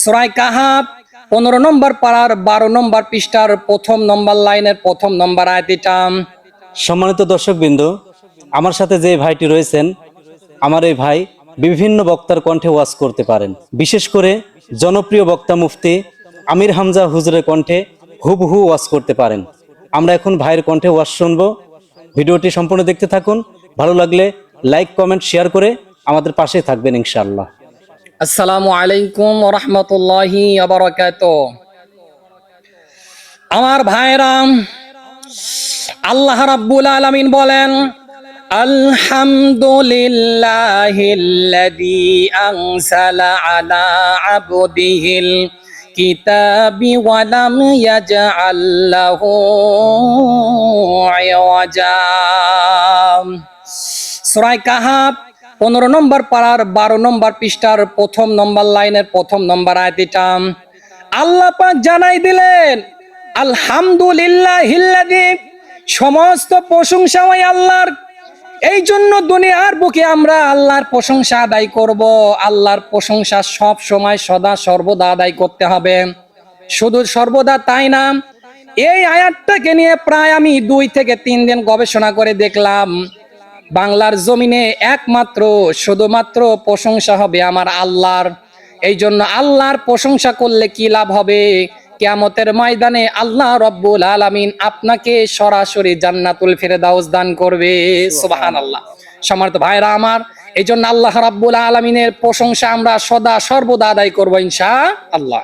সূরা কাহাফ 15 নম্বর পারার 12 নম্বর পৃষ্ঠার প্রথম নম্বর লাইনের প্রথম নম্বর আয়াত এটা। সম্মানিত দর্শকবৃন্দ, আমার সাথে যে ভাইটি রয়েছেন, আমার এই ভাই বিভিন্ন বক্তার কণ্ঠে ওয়াজ করতে পারেন। বিশেষ করে জনপ্রিয় বক্তা মুফতি আমির হামজা হুজুরের কণ্ঠে হুবহু ওয়াজ করতে পারেন। আমরা এখন ভাইয়ের কণ্ঠে ওয়াজ শুনবো। ভিডিওটি সম্পূর্ণ দেখতে থাকুন। ভালো লাগলে লাইক, কমেন্ট, শেয়ার করে আমাদের পাশে থাকবেন ইনশাআল্লাহ। আসসালামু আলাইকুম ওয়া রাহমাতুল্লাহি ওয়া বারাকাতুহু। আমার ভাইরাম, আল্লাহ রাব্বুল আলামিন বলেন, আলহামদুলিল্লাহিল্লাযী আনসালা আলা আবদিহিল কিতাবি ওয়া লাম ইয়াজআল লাহু ইওয়াজা। সূরা কাহাফ 15 নম্বর পারার 12 নম্বর পৃষ্ঠার প্রথম নম্বর লাইনের প্রথম নম্বর আয়াত এটা। আল্লাহ পাক জানাই দিলেন, আলহামদুলিল্লাহিল্লাযী, সমস্ত প্রশংসা ওই আল্লাহর। এই জন্য দুনিয়ার বুকে আমরা আল্লাহর প্রশংসা আদায় করব। আল্লাহর প্রশংসা সব সময় সদা সর্বদা আদায় করতে হবে। শুধু সর্বদা তাই না, এই আয়াতটাকে নিয়ে প্রায় আমি 2 থেকে 3 দিন গবেষণা করে দেখলাম। বাংলার জমিনে একমাত্র শুধুমাত্র প্রশংসা হবে আমার আল্লাহর। এই জন্য আল্লাহর প্রশংসা করলে কি লাভ হবে? কিয়ামতের ময়দানে আল্লাহ রব্বুল আলামিন আপনাকে সরাসরি জান্নাতুল ফেরদাউস দান করবে। সুবহানাল্লাহ। সম্মানিত ভাইরা আমার, এই জন্য আল্লাহ রাব্বুল আলামিনের প্রশংসা আমরা সদা সর্বদা আদায় করবো ইনশাআল্লাহ।